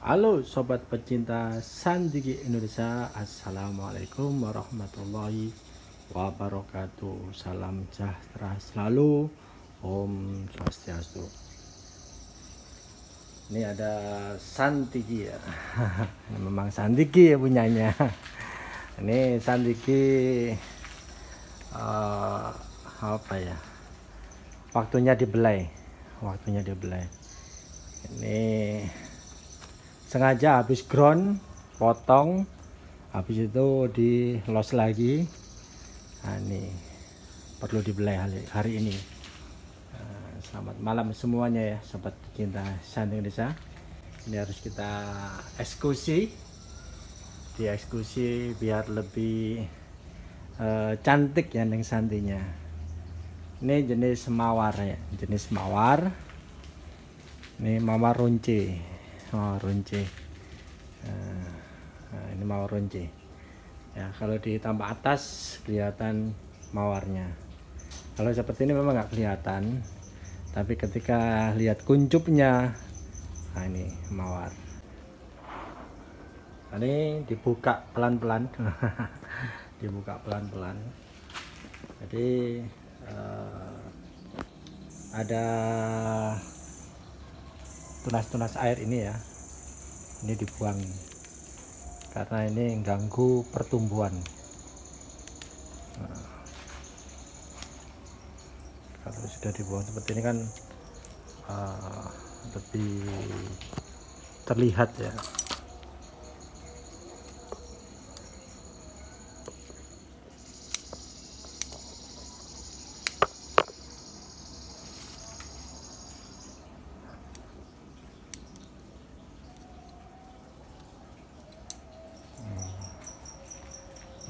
Halo sobat pecinta Sandigi Indonesia, Assalamualaikum warahmatullahi wabarakatuh. Salam sejahtera selalu, Om Swastiastu. Ini ada Sandigi ya. Memang Sandigi ya punyanya. Ini Sandigi apa ya? Waktunya dibelai. Ini sengaja habis ground, potong, habis itu di los lagi. Nah, ini perlu dibelai hari ini. Selamat malam semuanya ya sobat pecinta Sandigi Indonesia. Ini harus kita dieksekusi biar lebih cantik ya neng santinya. Ini jenis mawar ya, ini mawar runci. Ini mawar runci ya. Kalau ditambah atas kelihatan mawarnya. Kalau seperti ini memang nggak kelihatan, tapi ketika lihat kuncupnya, nah ini mawar. Ini dibuka pelan-pelan. Jadi ada tunas-tunas air ini ya, ini dibuang karena ini ganggu pertumbuhan. Kalau sudah dibuang seperti ini kan lebih terlihat ya.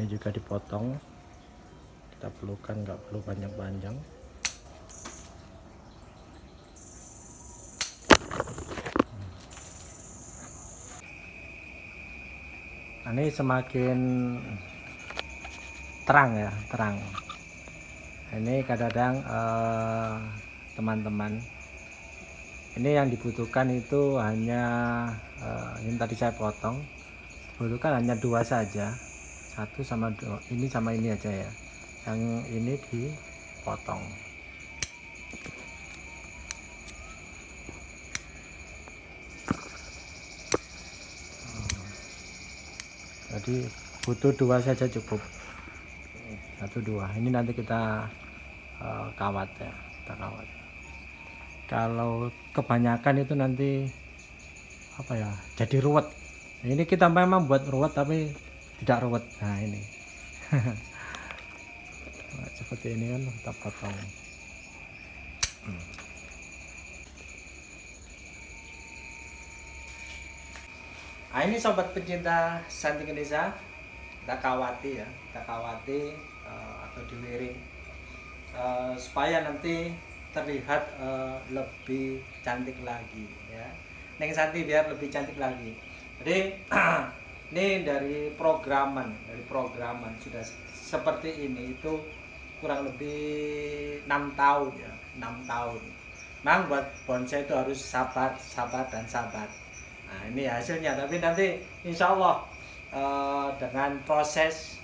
Ini juga dipotong, kita perlukan, nggak perlu panjang-panjang. Nah, ini semakin terang ya, ini kadang-kadang teman-teman, ini yang dibutuhkan itu hanya ini tadi saya potong, dibutuhkan hanya 2 saja, 1 sama 2, ini sama ini aja ya, yang ini dipotong. Jadi butuh 2 saja cukup, 1-2. Ini nanti kita kawat ya, kalau kebanyakan itu nanti apa ya, jadi ruwet. Ini kita memang buat ruwet tapi tidak ruwet. Nah ini nah, seperti ini kan kita potong. Nah, ini sobat pecinta Sandigi Indonesia, kita kawati atau diwiring supaya nanti terlihat lebih cantik lagi ya. Neng Santi biar lebih cantik lagi. Jadi ini dari programan sudah seperti ini itu kurang lebih 6 tahun ya, 6 tahun. Memang buat bonsai itu harus sabar. Nah, ini hasilnya, tapi nanti insya Allah dengan proses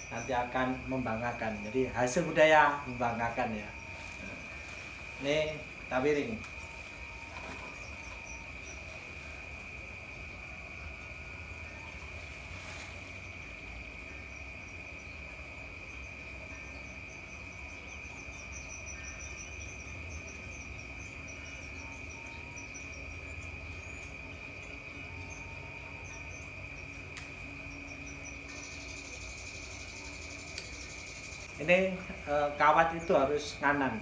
nanti akan membanggakan. Jadi hasil budaya membanggakan ya. Ini kita wiring. Ini kawat itu harus nganan.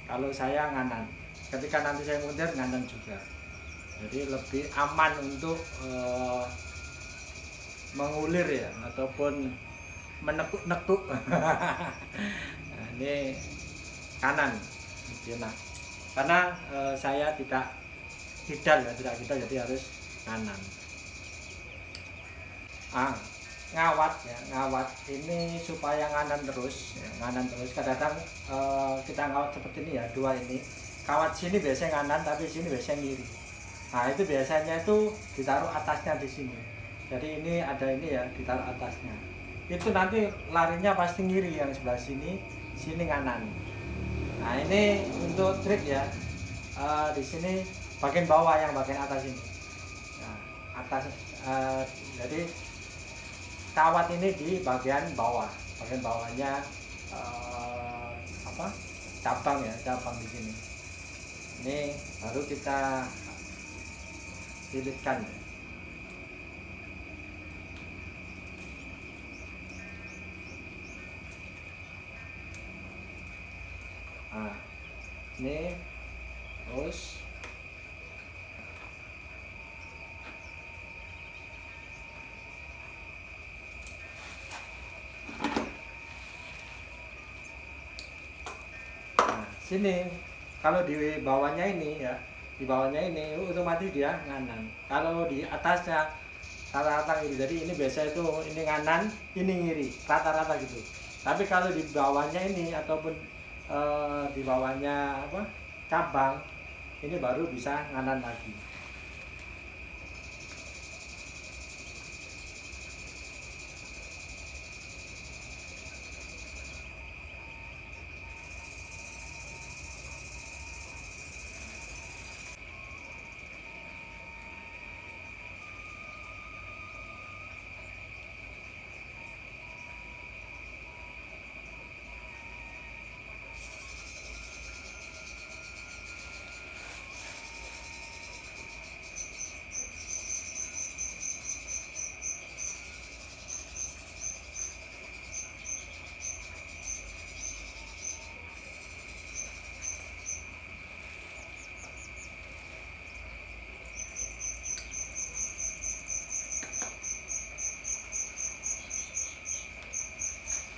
Kalau saya nganan, ketika nanti saya mundur nganan juga. Jadi lebih aman untuk mengulir ya, ataupun menekuk-nekuk. Nah, ini kanan, enak. Karena saya tidak kidal ya, jadi harus kanan. Ngawat ini supaya nganan terus ya, kadang-kadang kita ngawat seperti ini ya, 2 ini kawat sini biasanya nganan tapi sini biasanya ngiri. Nah itu biasanya itu ditaruh atasnya di sini. Jadi ini ada ini ya, ditaruh atasnya. Itu nanti larinya pasti ngiri yang sebelah sini, sini kanan. Nah ini untuk trik ya. Di sini bagian bawah yang bagian atas ini. Nah, atas jadi kawat ini di bagian bawah. Bagian bawahnya apa? Cabang ya, cabang di sini. Ini baru kita lilitkan. Nah, ini terus sini kalau di bawahnya ini ya, di bawahnya ini otomatis dia nganan. Kalau di atasnya rata-rata gitu, jadi ini biasa itu ini nganan, ini ngiri, rata-rata gitu. Tapi kalau di bawahnya ini ataupun di bawahnya apa cabang, ini baru bisa nganan lagi.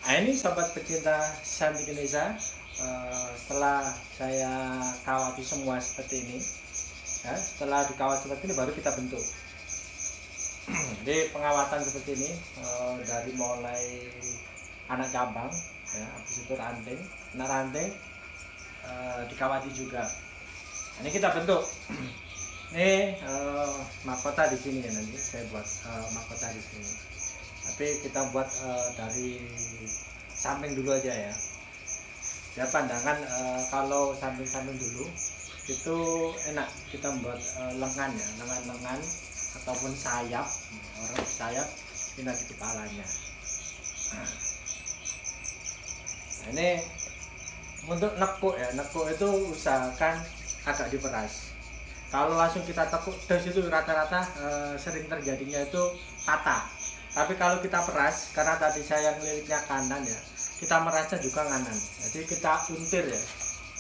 Nah ini sobat pecinta cantik Indonesia, setelah saya kawati semua seperti ini ya, setelah dikawat seperti ini baru kita bentuk. Jadi pengawatan seperti ini dari mulai anak cabang ya, habis itu ranting, anak ranting dikawati juga. Ini kita bentuk. Ini mahkota di sini ya, nanti saya buat mahkota di sini. Tapi kita buat dari samping dulu aja ya. Biar pandangan kalau samping-samping dulu itu enak kita buat lengan ya, lengan-lengan ataupun sayap, orang sayap ini nanti kepalanya. Nah, ini untuk nekuk ya, nekuk itu usahakan agak diperas. Kalau langsung kita tekuk das itu rata-rata sering terjadinya itu patah. Tapi kalau kita peras, karena tadi saya ngelilitnya kanan ya, kita merasnya juga nganan. Jadi kita untir ya,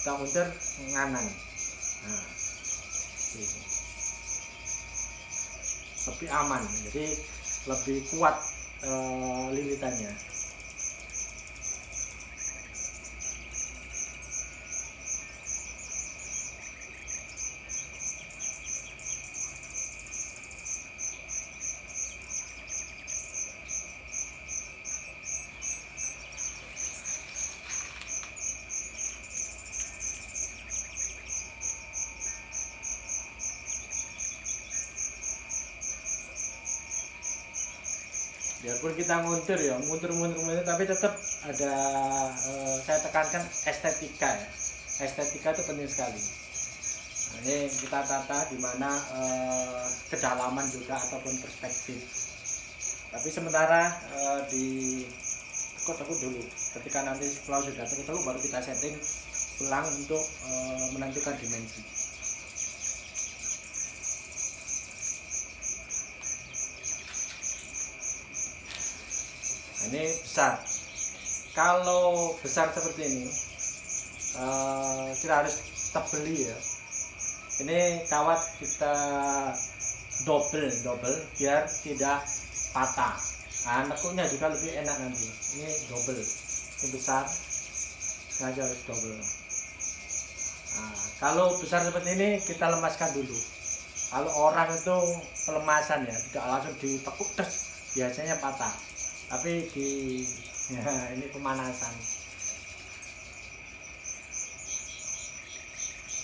kita untir nganan. Nah, gitu. Lebih aman, jadi lebih kuat lilitannya. Biarpun kita nguntur ya, muntur tapi tetap ada saya tekankan estetika ya. Estetika itu penting sekali. Nah, ini kita tata di mana kedalaman juga ataupun perspektif. Tapi sementara di tekuk-tekuk dulu. Ketika nanti kalau sudah tekuk-tekuk baru kita setting ulang untuk menentukan dimensi. Ini besar. Kalau besar seperti ini kita harus tebeli ya. Ini kawat kita double biar tidak patah. Nah, nekuknya juga lebih enak nanti. Ini double, ini besar, sengaja harus double. Nah, kalau besar seperti ini kita lemaskan dulu. Kalau orang itu pelemasan ya, tidak langsung ditekuk biasanya patah. Tapi ya, ini pemanasan.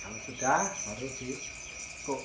Kalau sudah baru ditekuk.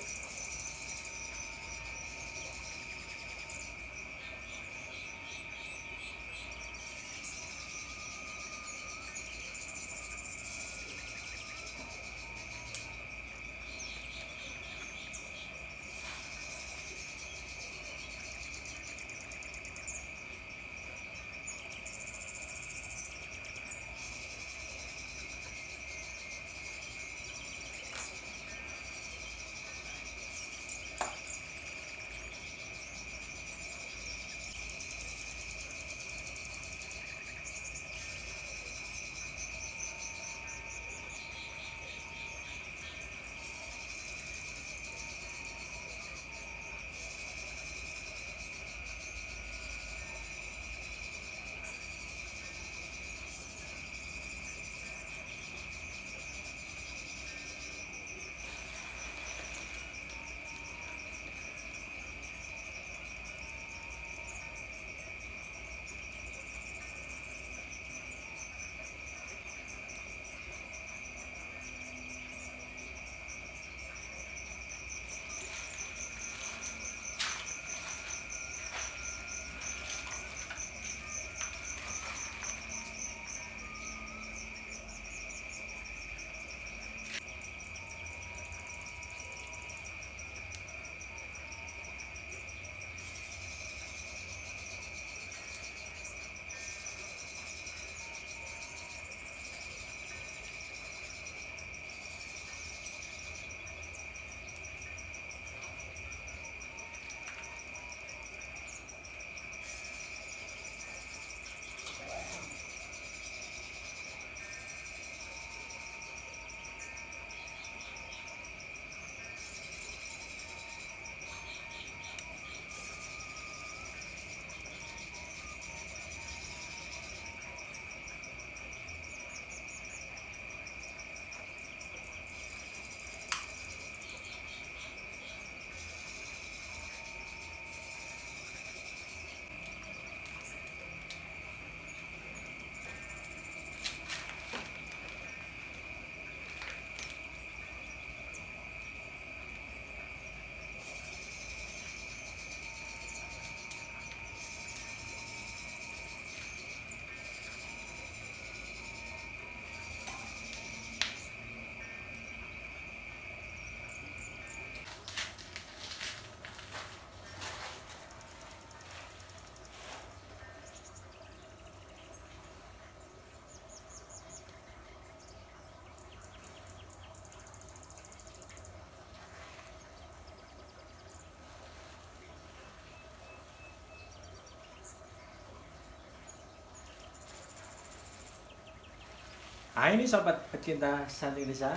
Nah ini sobat pecinta Santi Indonesia,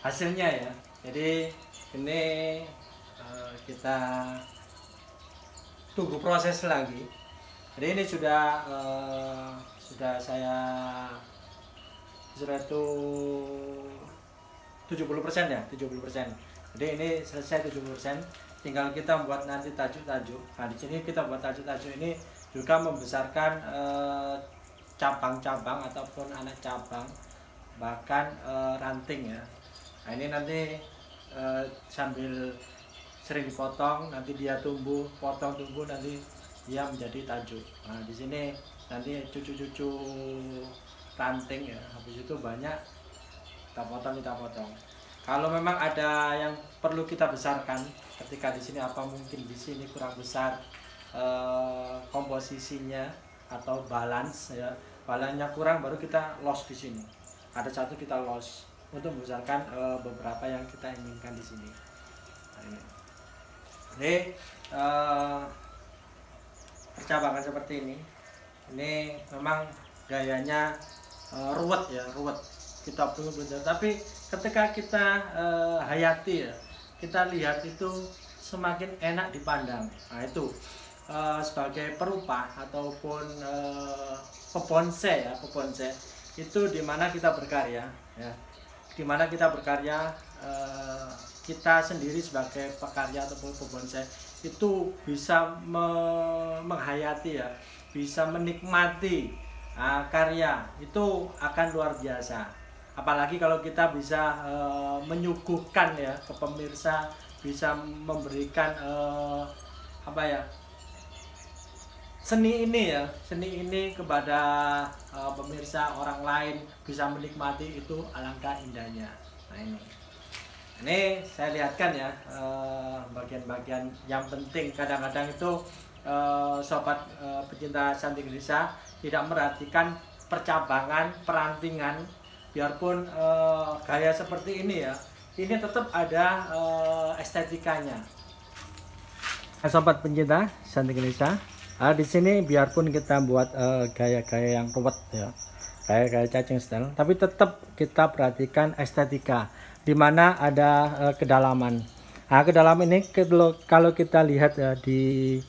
hasilnya ya. Jadi ini kita tunggu proses lagi. Jadi ini sudah saya itu 70% ya, 70%. Jadi ini selesai 70%. Tinggal kita buat nanti tajuk-tajuk. Nah, di sini kita buat tajuk-tajuk ini juga membesarkan cabang-cabang ataupun anak cabang, bahkan ranting ya. Nah, ini nanti sambil sering dipotong, nanti dia tumbuh, potong tumbuh, nanti dia menjadi tajuk. Nah, di sini nanti cucu-cucu ranting ya. Habis itu banyak kita potong. Kalau memang ada yang perlu kita besarkan, ketika di sini apa mungkin di sini kurang besar komposisinya atau balance ya, balansnya kurang, baru kita loss di sini. Ada satu kita loss untuk membesarkan beberapa yang kita inginkan di sini. Nah, ini percabangan seperti ini memang gayanya ruwet ya, ruwet. Kita perlu belajar, tapi ketika kita hayati ya, kita lihat itu semakin enak dipandang. Nah itu sebagai perupa ataupun pebonsai ya, pebonsai itu dimana kita berkarya ya, dimana kita berkarya, kita sendiri sebagai pekarya ataupun pebonsai itu bisa menghayati ya, bisa menikmati karya itu akan luar biasa. Apalagi kalau kita bisa menyuguhkan ya ke pemirsa, bisa memberikan seni ini kepada pemirsa, orang lain bisa menikmati, itu alangkah indahnya. Nah ini saya lihatkan ya bagian-bagian yang penting. Kadang-kadang itu sobat pecinta Santi Indonesia tidak merhatikan percabangan, perantingan. Biarpun gaya seperti ini ya, ini tetap ada estetikanya. Sobat pencinta Santi Indonesia, di sini biarpun kita buat gaya-gaya yang ruwet ya, gaya-gaya cacing style, tapi tetap kita perhatikan estetika, dimana ada kedalaman. Nah, kedalaman ini kalau kita lihat ya, di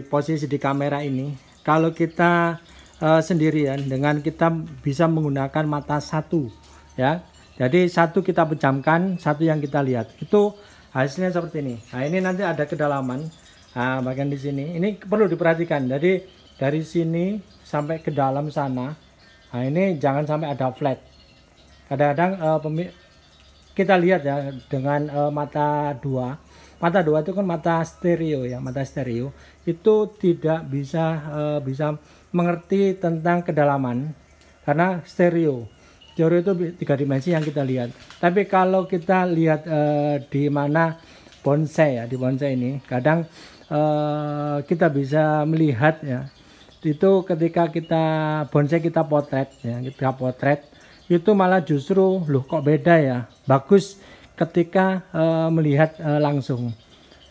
posisi di kamera ini, kalau kita sendirian dengan kita bisa menggunakan mata satu ya, jadi satu kita pejamkan, satu yang kita lihat, itu hasilnya seperti ini. Nah ini nanti ada kedalaman, nah bagian di sini ini perlu diperhatikan. Jadi dari sini sampai ke dalam sana, nah ini jangan sampai ada flat. Kadang-kadang kita lihat ya dengan mata dua itu kan mata stereo ya, mata stereo itu tidak bisa mengerti tentang kedalaman, karena stereo itu 3 dimensi yang kita lihat. Tapi kalau kita lihat di mana bonsai ya, di bonsai ini kadang kita bisa melihat ya, itu ketika kita bonsai kita potret ya, kita potret itu malah justru loh kok beda ya, bagus ketika melihat langsung.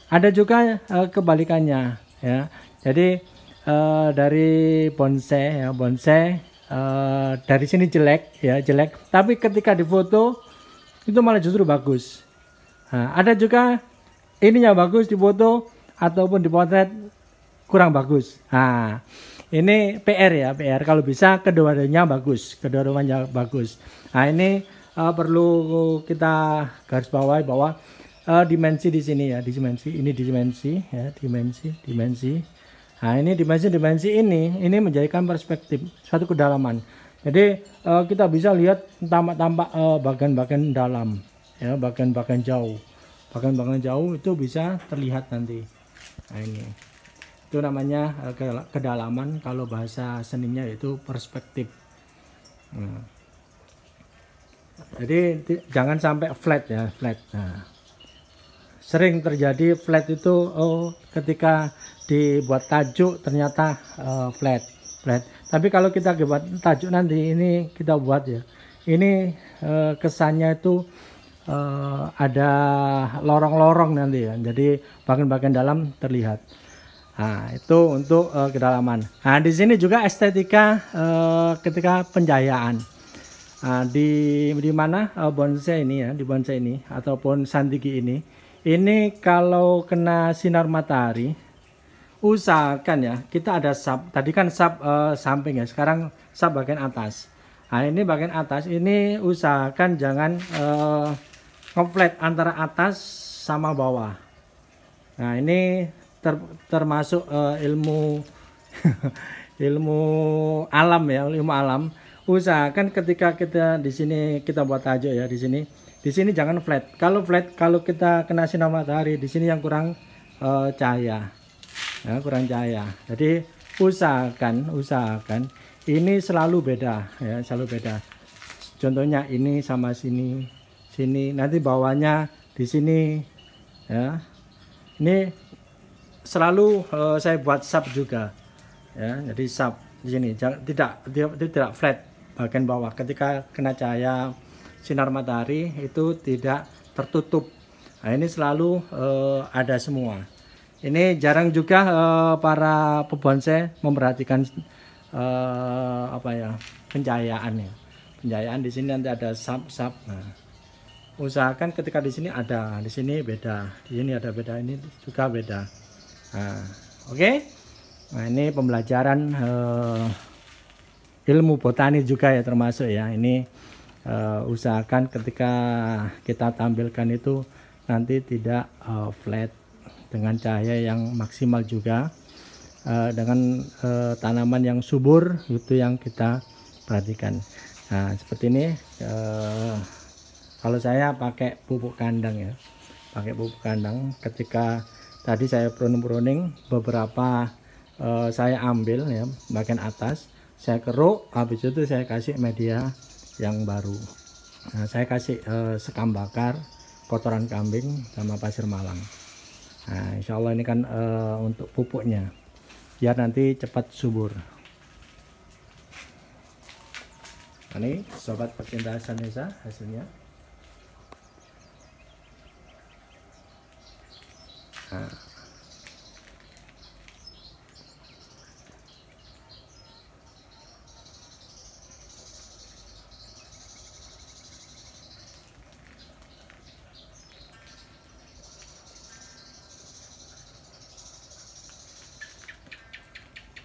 Ada juga kebalikannya ya. Jadi dari bonsai ya, bonsai dari sini jelek ya, jelek, tapi ketika difoto itu malah justru bagus. Nah, ada juga ininya bagus di foto ataupun di potret kurang bagus. Nah ini PR ya, PR. Kalau bisa kedua-duanya bagus, kedua-duanya bagus. Nah ini perlu kita garis bawahi bahwa dimensi di sini ya, dimensi ini, dimensi ya, dimensi. Nah ini dimensi ini menjadikan perspektif suatu kedalaman. Jadi kita bisa lihat tampak bagian-bagian dalam ya, bagian-bagian jauh itu bisa terlihat nanti. Nah ini itu namanya kedalaman, kalau bahasa seninya itu perspektif. Jadi jangan sampai flat ya, flat. Nah, sering terjadi flat itu ketika dibuat tajuk ternyata flat. Tapi kalau kita buat tajuk nanti ini kita buat ya, ini kesannya itu ada lorong-lorong nanti ya, jadi bagian-bagian dalam terlihat. Nah, itu untuk kedalaman. Nah, di sini juga estetika ketika pencahayaan. Nah, di mana bonsai ini ya, di bonsai ini ataupun sandigi ini kalau kena sinar matahari, usahakan ya kita ada sap. Tadi kan sap samping ya, sekarang sap bagian atas. Nah, ini bagian atas ini usahakan jangan ngeflat antara atas sama bawah. Nah, ini termasuk ilmu ilmu alam ya, ilmu alam. Usahakan ketika kita di sini kita buat tajuk ya, di sini jangan flat. Kalau flat, kalau kita kena sinar matahari di sini yang kurang cahaya, ya, kurang cahaya. Jadi usahakan ini selalu beda ya, selalu beda. Contohnya ini sama sini, nanti bawahnya di sini ya. Ini selalu saya buat sub juga ya, jadi sub di sini tidak flat bagian bawah. Ketika kena cahaya sinar matahari itu tidak tertutup. Nah, ini selalu ada semua. Ini jarang juga para pebonsai memperhatikan apa ya, pencahayaan ya. Pencahayaan di sini nanti ada sub. Nah, usahakan ketika di sini ada, di sini beda, di sini ada beda, ini juga beda. Nah, oke. Nah, ini pembelajaran ilmu botani juga ya, termasuk ya. Ini usahakan ketika kita tampilkan itu nanti tidak flat, dengan cahaya yang maksimal juga, dengan tanaman yang subur, itu yang kita perhatikan. Nah, seperti ini. Kalau saya pakai pupuk kandang ya, pakai pupuk kandang. Ketika tadi saya pruning beberapa saya ambil ya bagian atas, saya keruk, habis itu saya kasih media yang baru. Nah, saya kasih sekam bakar, kotoran kambing sama pasir malang. Nah, insya Allah ini kan untuk pupuknya biar nanti cepat subur. Ini sobat pecinta Sanesa hasilnya. Nah,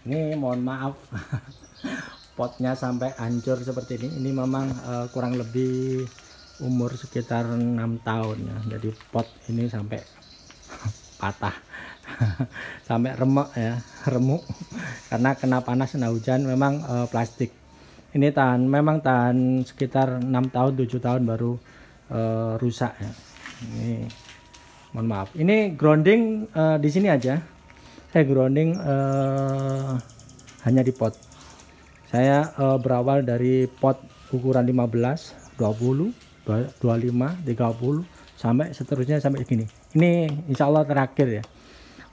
ini mohon maaf potnya sampai hancur seperti ini. Ini memang kurang lebih umur sekitar 6 tahun ya. Jadi pot ini sampai patah sampai remuk ya, remuk karena kena panas, kena hujan. Memang plastik ini memang tahan sekitar 6 tahun 7 tahun baru rusak ya. Ini mohon maaf, ini grounding di sini aja. Saya grounding hanya di pot. Saya berawal dari pot ukuran 15, 20, 25, 30 sampai seterusnya sampai segini. Ini insya Allah terakhir ya.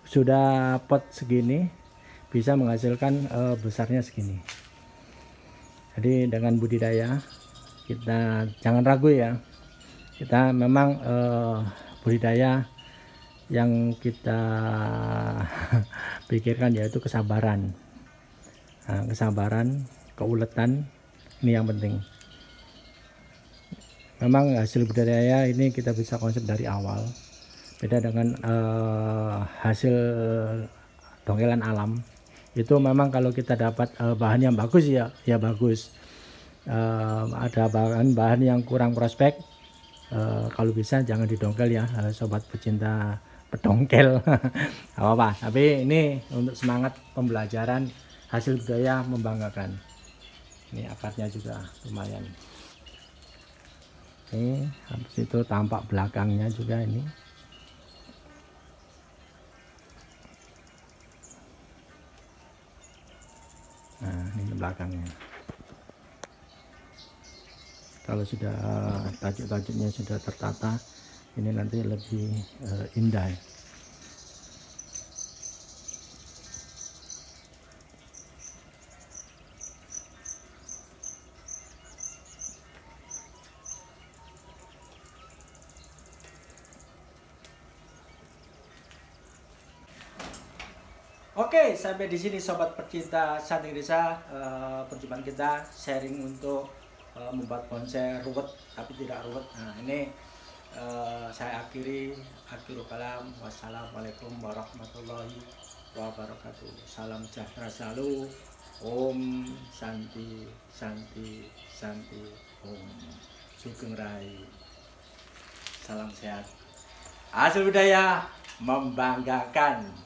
Sudah pot segini bisa menghasilkan besarnya segini. Jadi dengan budidaya kita jangan ragu ya. Kita memang budidaya yang kita pikirkan yaitu kesabaran. Nah, kesabaran, keuletan ini yang penting. Memang hasil budidaya ini kita bisa konsep dari awal. Beda dengan hasil dongkelan alam. Itu memang kalau kita dapat bahan yang bagus ya bagus. Ada bahan yang kurang prospek, kalau bisa jangan didongkel ya, sobat pecinta pedongkel. Apa-apa, tapi ini untuk semangat pembelajaran, hasil budaya membanggakan. Ini akarnya juga lumayan. Ini habis itu tampak belakangnya juga ini. Nah, ini belakangnya. Kalau sudah tajuk-tajuknya sudah tertata, ini nanti lebih indah. Oke, sampai di sini sobat pecinta Santing Desa, perjumpaan kita sharing untuk membuat konser ruwet tapi tidak ruwet. Nah, ini saya akhirul kalam. Wassalamualaikum warahmatullahi wabarakatuh. Salam sejahtera selalu. Om Santi Santi Santi Om Sugeng Rahayu. Salam sehat. Asal budaya membanggakan.